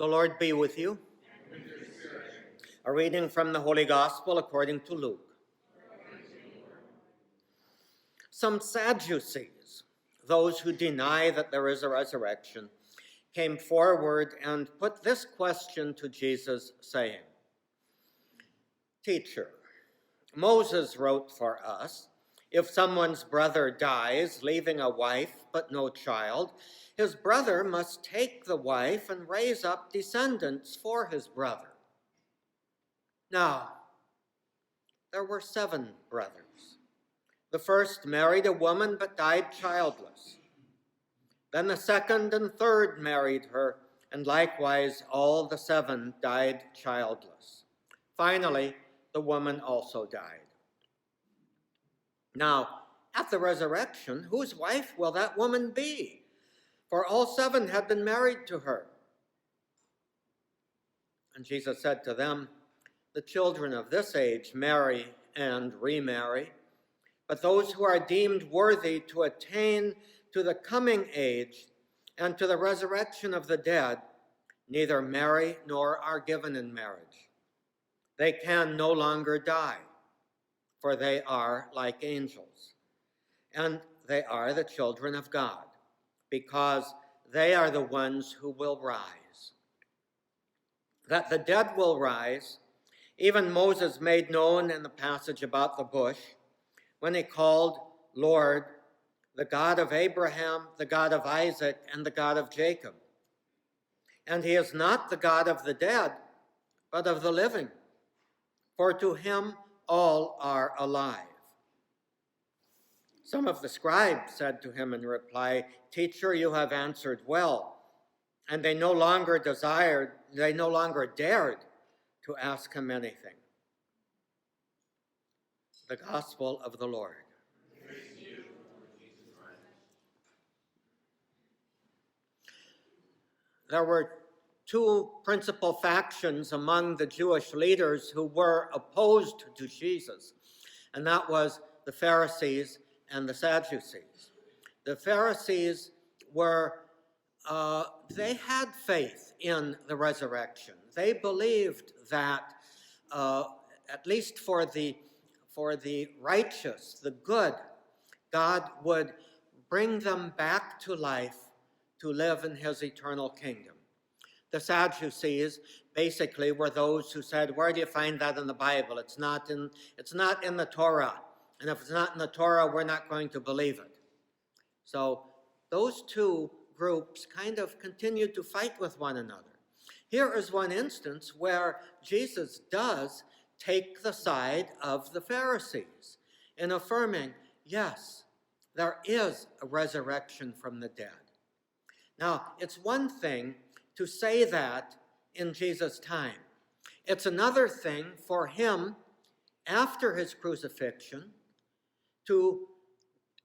The Lord be with you. And with your spirit. A reading from the Holy Gospel according to Luke. Some Sadducees, those who deny that there is a resurrection, came forward and put this question to Jesus, saying, "Teacher, Moses wrote for us, if someone's brother dies, leaving a wife but no child, his brother must take the wife and raise up descendants for his brother. Now, there were 7 brothers. The first married a woman but died childless. Then the second and third married her, and likewise all the 7 died childless. Finally, the woman also died. Now, at the resurrection, whose wife will that woman be? For all 7 had been married to her." And Jesus said to them, "The children of this age marry and remarry, but those who are deemed worthy to attain to the coming age and to the resurrection of the dead neither marry nor are given in marriage. They can no longer die, for they are like angels, and they are the children of God, because they are the ones who will rise. That the dead will rise, even Moses made known in the passage about the bush, when he called Lord, the God of Abraham, the God of Isaac, and the God of Jacob. And he is not the God of the dead, but of the living, for to him all are alive." Some of the scribes said to him in reply, "Teacher, you have answered well." And they no longer dared to ask him anything. The Gospel of the Lord. Praise to you, Lord Jesus Christ. There were 2 principal factions among the Jewish leaders who were opposed to Jesus, and that was the Pharisees and the Sadducees. The Pharisees they had faith in the resurrection. They believed that, at least for the righteous, the good, God would bring them back to life to live in his eternal kingdom. The Sadducees basically were those who said, where do you find that in the Bible? It's not in the Torah. And if it's not in the Torah, we're not going to believe it. So those 2 groups kind of continued to fight with one another. Here is one instance where Jesus does take the side of the Pharisees in affirming, yes, there is a resurrection from the dead. Now, it's one thing to say that in Jesus' time. It's another thing for him, after his crucifixion, to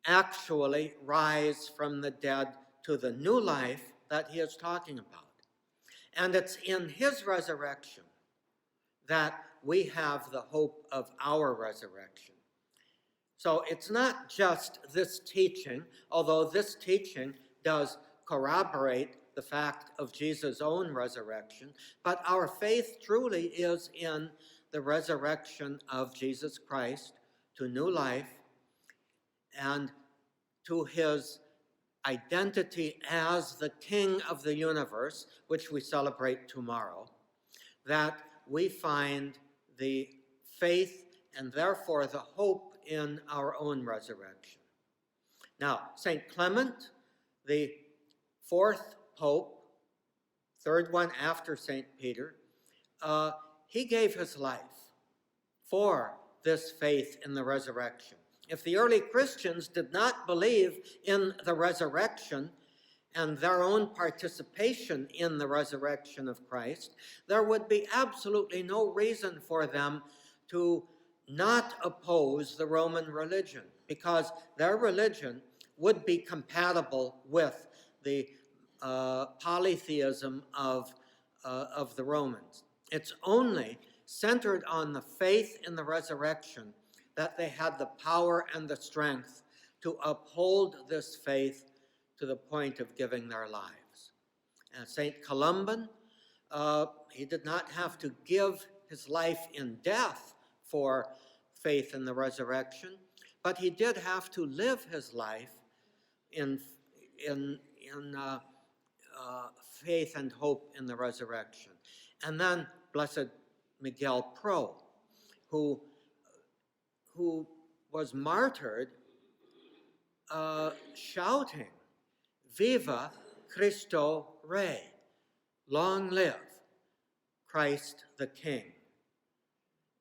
actually rise from the dead to the new life that he is talking about. And it's in his resurrection that we have the hope of our resurrection. So it's not just this teaching, although this teaching does corroborate the fact of Jesus' own resurrection, but our faith truly is in the resurrection of Jesus Christ to new life and to his identity as the King of the universe, which we celebrate tomorrow, that we find the faith and therefore the hope in our own resurrection. Now, St. Clement, the 4th Pope, 3rd one after St. Peter, he gave his life for this faith in the resurrection. If the early Christians did not believe in the resurrection and their own participation in the resurrection of Christ, there would be absolutely no reason for them to not oppose the Roman religion, because their religion would be compatible with the polytheism of the Romans. It's only centered on the faith in the resurrection that they had the power and the strength to uphold this faith to the point of giving their lives. And St. Columban He did not have to give his life in death for faith in the resurrection, but he did have to live his life in faith and hope in the resurrection. And then Blessed Miguel Pro, who was martyred shouting, "Viva Cristo Rey," long live Christ the King.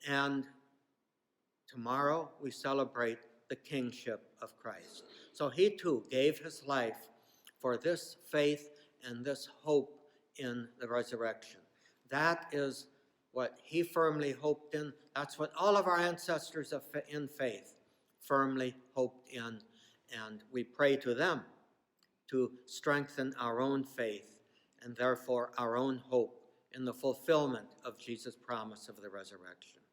And tomorrow we celebrate the kingship of Christ. So he too gave his life for this faith and this hope in the resurrection. That is what he firmly hoped in. That's what all of our ancestors in faith firmly hoped in. And we pray to them to strengthen our own faith and therefore our own hope in the fulfillment of Jesus' promise of the resurrection.